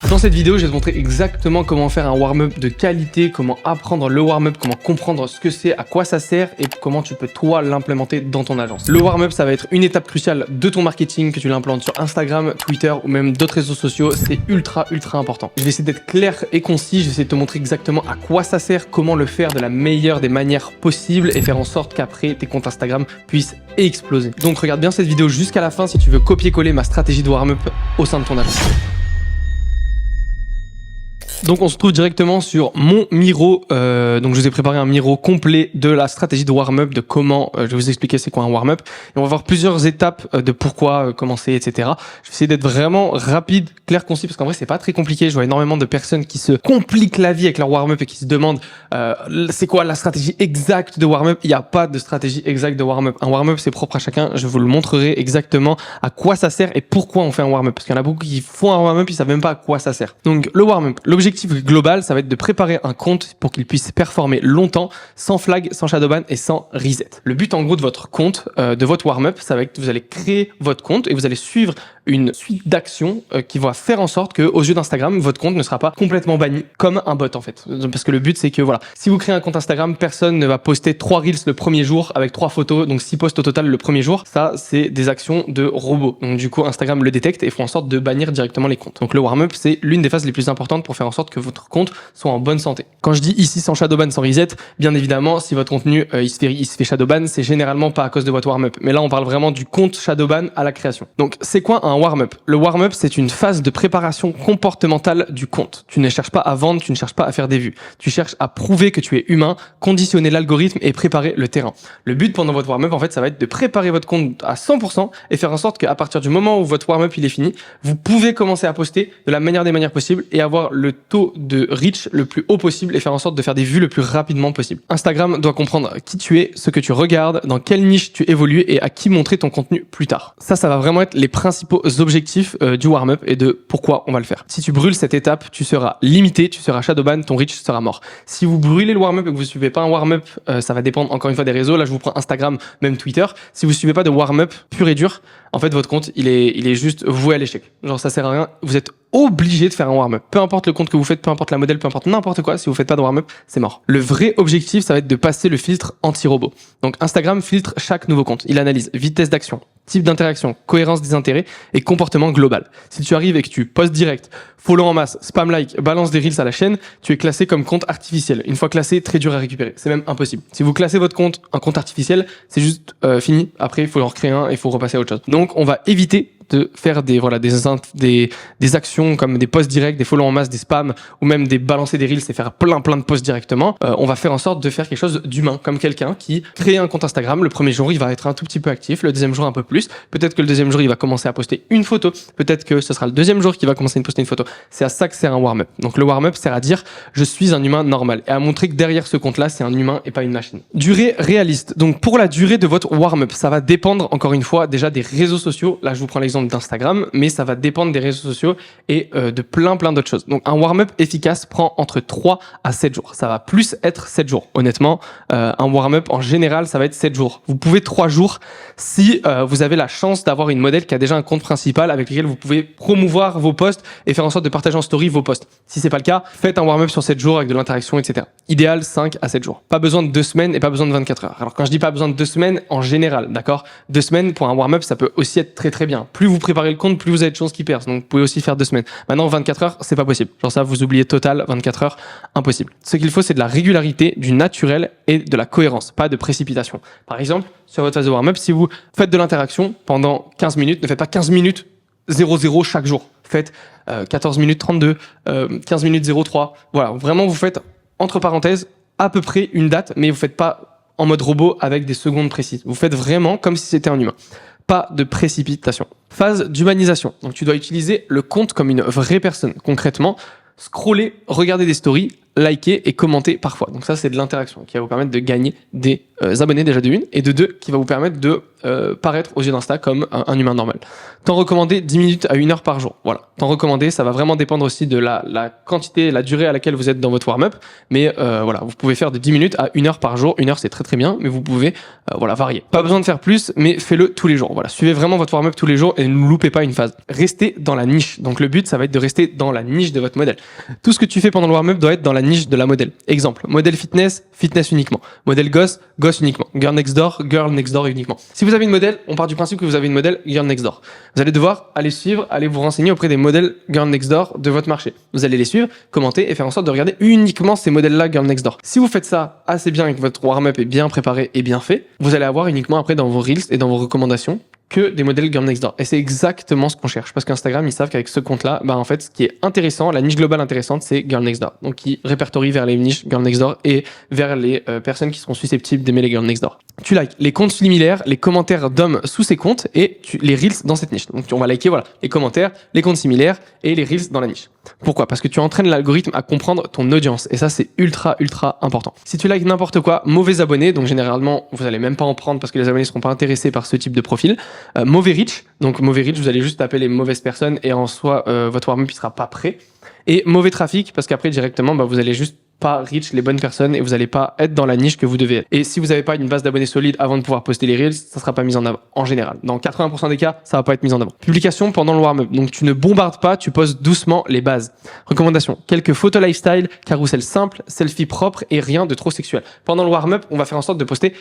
Dans cette vidéo, je vais te montrer exactement comment faire un warm-up de qualité, comment apprendre le warm-up, comment comprendre ce que c'est, à quoi ça sert et comment tu peux toi l'implémenter dans ton agence. Le warm-up, ça va être une étape cruciale de ton marketing, que tu l'implantes sur Instagram, Twitter ou même d'autres réseaux sociaux. C'est ultra important. Je vais essayer d'être clair et concis, je vais essayer de te montrer exactement à quoi ça sert, comment le faire de la meilleure des manières possibles et faire en sorte qu'après tes comptes Instagram puissent exploser. Donc regarde bien cette vidéo jusqu'à la fin si tu veux copier-coller ma stratégie de warm-up au sein de ton agence. Donc on se trouve directement sur mon Miro, donc je vous ai préparé un Miro complet de la stratégie de warm-up, de comment, je vais vous expliquer c'est quoi un warm-up, et on va voir plusieurs étapes de pourquoi commencer, etc. Je vais essayer d'être vraiment rapide, clair, concis, parce qu'en vrai c'est pas très compliqué, je vois énormément de personnes qui se compliquent la vie avec leur warm-up et qui se demandent c'est quoi la stratégie exacte de warm-up. Il n'y a pas de stratégie exacte de warm-up, un warm-up c'est propre à chacun, je vous le montrerai exactement à quoi ça sert et pourquoi on fait un warm-up, parce qu'il y en a beaucoup qui font un warm-up, ils savent même pas à quoi ça sert. Donc le warm-up, l'objectif global, ça va être de préparer un compte pour qu'il puisse performer longtemps, sans flag, sans shadowban et sans reset. Le but en gros de votre compte, de votre warm-up, ça va être que vous allez créer votre compte et vous allez suivre une suite d'actions qui va faire en sorte que, aux yeux d'Instagram, votre compte ne sera pas complètement banni comme un bot en fait. Parce que le but c'est que voilà, si vous créez un compte Instagram, personne ne va poster 3 reels le premier jour avec 3 photos, donc 6 posts au total le premier jour. Ça c'est des actions de robots. Donc du coup Instagram le détecte et font en sorte de bannir directement les comptes. Donc le warm-up c'est l'une des phases les plus importantes pour faire en sorte que votre compte soit en bonne santé. Quand je dis ici sans shadowban, sans reset, bien évidemment si votre contenu il se fait shadowban, c'est généralement pas à cause de votre warm-up. Mais là on parle vraiment du compte shadowban à la création. Donc c'est quoi un warm-up? Le warm-up c'est une phase de préparation comportementale du compte. Tu ne cherches pas à vendre, tu ne cherches pas à faire des vues. Tu cherches à prouver que tu es humain, conditionner l'algorithme et préparer le terrain. Le but pendant votre warm-up en fait ça va être de préparer votre compte à 100% et faire en sorte qu'à partir du moment où votre warm-up il est fini, vous pouvez commencer à poster de la meilleure des manières possibles et avoir le taux de reach le plus haut possible et faire en sorte de faire des vues le plus rapidement possible. Instagram doit comprendre qui tu es, ce que tu regardes, dans quelle niche tu évolues et à qui montrer ton contenu plus tard. Ça va vraiment être les principaux objectifs du warm-up et de pourquoi on va le faire. Si tu brûles cette étape, tu seras limité, tu seras shadowban, ton reach sera mort. Si vous brûlez le warm-up et que vous suivez pas un warm-up, ça va dépendre encore une fois des réseaux. Là, je vous prends Instagram, même Twitter. Si vous suivez pas de warm-up pur et dur, en fait, votre compte, il est juste voué à l'échec. Genre, ça sert à rien. Vous êtes obligé de faire un warm-up. Peu importe le compte que vous faites, peu importe la modèle, peu importe n'importe quoi, si vous faites pas de warm-up, c'est mort. Le vrai objectif, ça va être de passer le filtre anti-robot. Donc, Instagram filtre chaque nouveau compte. Il analyse vitesse d'action, type d'interaction, cohérence des intérêts et comportement global. Si tu arrives et que tu postes direct, follow en masse, spam like, balance des reels à la chaîne, tu es classé comme compte artificiel. Une fois classé, très dur à récupérer. C'est même impossible. Si vous classez votre compte un compte artificiel, c'est juste fini. Après, il faut en recréer un et il faut repasser à autre chose. Donc, on va éviter de faire des actions comme des posts directs, des follow en masse, des spams ou même des balancer des reels et faire plein de posts directement. On va faire en sorte de faire quelque chose d'humain, comme quelqu'un qui crée un compte Instagram. Le premier jour, il va être un tout petit peu actif, le deuxième jour un peu plus. Peut-être que le deuxième jour, il va commencer à poster une photo. Peut-être que ce sera le deuxième jour qu'il va commencer à poster une photo. C'est à ça que sert un warm-up. Donc le warm-up sert à dire je suis un humain normal et à montrer que derrière ce compte-là, c'est un humain et pas une machine. Durée réaliste. Donc pour la durée de votre warm-up, ça va dépendre encore une fois déjà des réseaux sociaux. Là, je vous prends l'exemple d'Instagram, mais ça va dépendre des réseaux sociaux et de plein d'autres choses. Donc un warm-up efficace prend entre 3 à 7 jours. Ça va plus être 7 jours. Honnêtement, un warm-up en général, ça va être 7 jours. Vous pouvez 3 jours si vous avez la chance d'avoir une modèle qui a déjà un compte principal avec lequel vous pouvez promouvoir vos posts et faire en sorte de partager en story vos posts. Si c'est pas le cas, faites un warm-up sur 7 jours avec de l'interaction, etc. Idéal 5 à 7 jours. Pas besoin de 2 semaines et pas besoin de 24 heures. Alors quand je dis pas besoin de 2 semaines, en général, d'accord, 2 semaines pour un warm-up, ça peut aussi être très bien. Plus vous préparez le compte, plus vous avez de chances qu'il perce. Donc vous pouvez aussi faire 2 semaines. Maintenant 24 heures, c'est pas possible. Genre ça, vous oubliez total, 24 heures, impossible. Ce qu'il faut, c'est de la régularité, du naturel et de la cohérence, pas de précipitation. Par exemple, sur votre phase de warm-up, si vous faites de l'interaction pendant 15 minutes, ne faites pas 15 minutes 0-0 chaque jour. Faites 14 minutes 32, 15 minutes 0-3. Voilà, vraiment vous faites entre parenthèses à peu près une date, mais vous faites pas en mode robot avec des secondes précises. Vous faites vraiment comme si c'était un humain. Pas de précipitation. Phase d'humanisation. Donc tu dois utiliser le compte comme une vraie personne. Concrètement, scroller, regarder des stories, liker et commenter parfois. Donc ça, c'est de l'interaction qui va vous permettre de gagner des abonner déjà de une, et de deux, qui va vous permettre de paraître aux yeux d'Insta comme un humain normal. Temps recommandé, 10 minutes à 1 heure par jour. Voilà. Temps recommandé, ça va vraiment dépendre aussi de la quantité, la durée à laquelle vous êtes dans votre warm-up. Mais voilà, vous pouvez faire de 10 minutes à 1 heure par jour. 1 heure, c'est très très bien, mais vous pouvez varier. Pas besoin de faire plus, mais faites-le tous les jours. Voilà, suivez vraiment votre warm-up tous les jours et ne loupez pas une phase. Restez dans la niche. Donc le but, ça va être de rester dans la niche de votre modèle. Tout ce que tu fais pendant le warm-up doit être dans la niche de la modèle. Exemple, modèle fitness, fitness uniquement. Modèle gosse, gosse uniquement. Girl next door uniquement. Si vous avez une modèle, on part du principe que vous avez une modèle girl next door. Vous allez devoir aller suivre, aller vous renseigner auprès des modèles girl next door de votre marché. Vous allez les suivre, commenter et faire en sorte de regarder uniquement ces modèles-là girl next door. Si vous faites ça assez bien et que votre warm-up est bien préparé et bien fait, vous allez avoir uniquement après dans vos reels et dans vos recommandations que des modèles girl next door. Et c'est exactement ce qu'on cherche. Parce qu'Instagram, ils savent qu'avec ce compte-là, en fait, ce qui est intéressant, la niche globale intéressante, c'est girl next door. Donc, qui répertorie vers les niches girl next door et vers les personnes qui seront susceptibles d'aimer les girl next door. Tu likes les comptes similaires, les commentaires d'hommes sous ces comptes et les reels dans cette niche. Donc, on va liker, les commentaires, les comptes similaires et les reels dans la niche. Pourquoi ? Parce que tu entraînes l'algorithme à comprendre ton audience. Et ça, c'est ultra important. Si tu likes n'importe quoi, mauvais abonnés, donc généralement, vous allez même pas en prendre parce que les abonnés ne seront pas intéressés par ce type de profil. Mauvais reach, donc mauvais reach, vous allez juste taper les mauvaises personnes et en soi, votre warm-up ne sera pas prêt. Et mauvais trafic, parce qu'après, directement, vous allez juste pas reach les bonnes personnes et vous n'allez pas être dans la niche que vous devez être. Et si vous n'avez pas une base d'abonnés solide avant de pouvoir poster les reels, ça sera pas mis en avant en général. Dans 80% des cas, ça va pas être mis en avant. Publication pendant le warm-up. Donc tu ne bombardes pas, tu poses doucement les bases. Recommandation, quelques photos lifestyle, carousel simple, selfie propre et rien de trop sexuel. Pendant le warm-up, on va faire en sorte de poster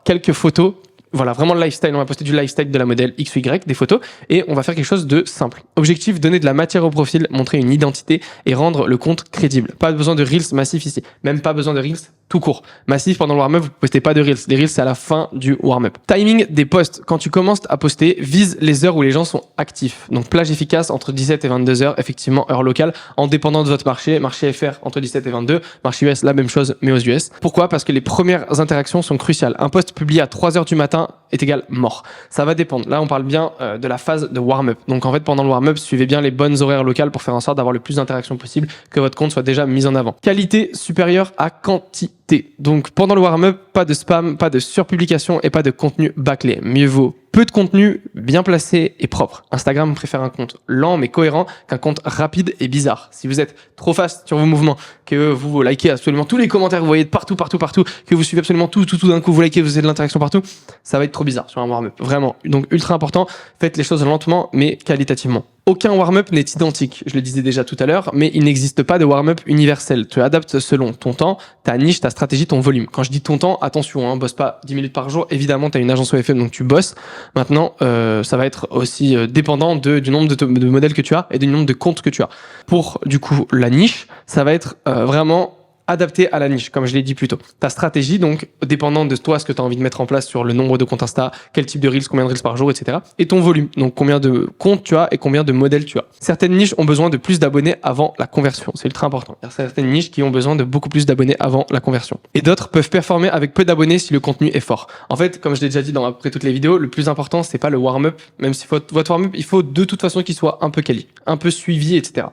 quelques photos. Vraiment le lifestyle, on va poster du lifestyle de la modèle X ou Y, des photos, et on va faire quelque chose de simple. Objectif, donner de la matière au profil, montrer une identité et rendre le compte crédible. Pas besoin de Reels massif ici, même pas besoin de Reels tout court. Massif pendant le warm-up, vous postez pas de Reels. Les Reels, c'est à la fin du warm-up. Timing des posts. Quand tu commences à poster, vise les heures où les gens sont actifs. Donc plage efficace entre 17 et 22 heures, effectivement, heure locale, en dépendant de votre marché. Marché FR entre 17 et 22, marché US, la même chose, mais aux US. Pourquoi ? Parce que les premières interactions sont cruciales. Un post publié à 3 heures du matin est égal mort. Ça va dépendre. Là, on parle bien de la phase de warm-up. Donc en fait, pendant le warm-up, suivez bien les bonnes horaires locales pour faire en sorte d'avoir le plus d'interactions possible, que votre compte soit déjà mis en avant. Qualité supérieure à quantité. Donc pendant le warm-up, pas de spam, pas de surpublication et pas de contenu bâclé. Mieux vaut peu de contenu bien placé et propre. Instagram préfère un compte lent mais cohérent qu'un compte rapide et bizarre. Si vous êtes trop fast sur vos mouvements, que vous likez absolument tous les commentaires que vous voyez de partout, que vous suivez absolument tout d'un coup, vous likez, vous avez de l'interaction partout, ça va être trop bizarre sur un warm-up. Vraiment. Donc ultra important, faites les choses lentement mais qualitativement. Aucun warm-up n'est identique, je le disais déjà tout à l'heure, mais il n'existe pas de warm-up universel. Tu adaptes selon ton temps, ta niche, ta stratégie, ton volume. Quand je dis ton temps, attention, bosse pas 10 minutes par jour. Évidemment, tu as une agence OFM, donc tu bosses. Maintenant, ça va être aussi dépendant du nombre de modèles que tu as et du nombre de comptes que tu as. Pour, du coup, la niche, ça va être vraiment adapté à la niche, comme je l'ai dit plus tôt. Ta stratégie, donc, dépendant de toi, ce que tu as envie de mettre en place sur le nombre de comptes Insta, quel type de Reels, combien de Reels par jour, etc. Et ton volume, donc combien de comptes tu as et combien de modèles tu as. Certaines niches ont besoin de plus d'abonnés avant la conversion. C'est ultra important. Il y a certaines niches qui ont besoin de beaucoup plus d'abonnés avant la conversion. Et d'autres peuvent performer avec peu d'abonnés si le contenu est fort. En fait, comme je l'ai déjà dit dans à peu près toutes les vidéos, le plus important, c'est pas le warm-up, même si votre warm-up, il faut de toute façon qu'il soit un peu quali, un peu suivi, etc.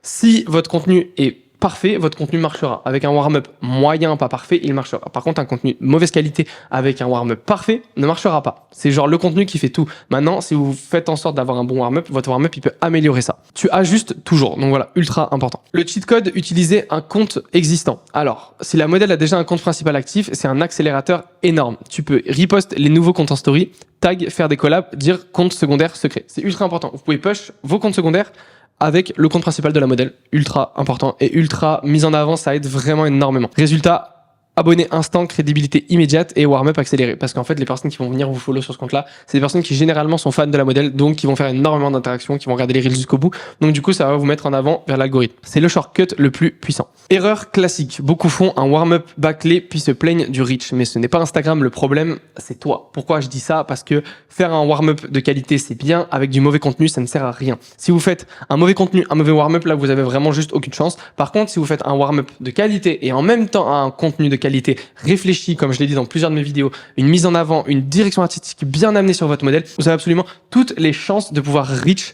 Si votre contenu est parfait, votre contenu marchera. Avec un warm-up moyen, pas parfait, il marchera. Par contre, un contenu de mauvaise qualité avec un warm-up parfait ne marchera pas. C'est genre le contenu qui fait tout. Maintenant, si vous faites en sorte d'avoir un bon warm-up, votre warm-up, il peut améliorer ça. Tu ajustes toujours. Donc voilà, ultra important. Le cheat code, utiliser un compte existant. Alors, si la modèle a déjà un compte principal actif, c'est un accélérateur énorme. Tu peux repost les nouveaux comptes en story, tag, faire des collabs, dire compte secondaire secret. C'est ultra important. Vous pouvez push vos comptes secondaires avec le compte principal de la modèle. Ultra important et ultra mise en avant, ça aide vraiment énormément. Résultat, abonné instant, crédibilité immédiate et warm-up accéléré. Parce qu'en fait, les personnes qui vont venir vous follow sur ce compte-là, c'est des personnes qui généralement sont fans de la modèle, donc qui vont faire énormément d'interactions, qui vont regarder les reels jusqu'au bout. Donc du coup, ça va vous mettre en avant vers l'algorithme. C'est le shortcut le plus puissant. Erreur classique. Beaucoup font un warm-up bâclé puis se plaignent du reach. Mais ce n'est pas Instagram le problème, c'est toi. Pourquoi je dis ça ? Parce que faire un warm-up de qualité, c'est bien. Avec du mauvais contenu, ça ne sert à rien. Si vous faites un mauvais contenu, un mauvais warm-up, là, vous avez vraiment juste aucune chance. Par contre, si vous faites un warm-up de qualité et en même temps un contenu de qualité, qualité réfléchie, comme je l'ai dit dans plusieurs de mes vidéos, une mise en avant, une direction artistique bien amenée sur votre modèle, vous avez absolument toutes les chances de pouvoir reach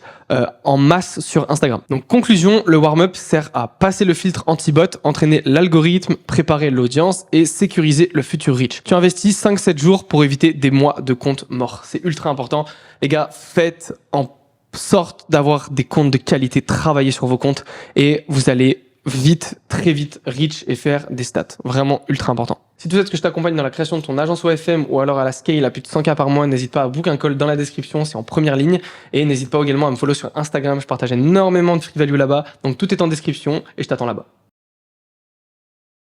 en masse sur Instagram. Donc conclusion, le warm-up sert à passer le filtre anti-bot, entraîner l'algorithme, préparer l'audience et sécuriser le futur reach. Tu investis 5-7 jours pour éviter des mois de compte mort. C'est ultra important. Les gars, faites en sorte d'avoir des comptes de qualité, travaillez sur vos comptes et vous allez vite, très vite, reach et faire des stats. Vraiment ultra important. Si tu souhaites que je t'accompagne dans la création de ton agence OFM ou alors à la scale à plus de 100K par mois, n'hésite pas à book un call dans la description, c'est en première ligne. Et n'hésite pas également à me follow sur Instagram, je partage énormément de free value là-bas. Donc tout est en description et je t'attends là-bas.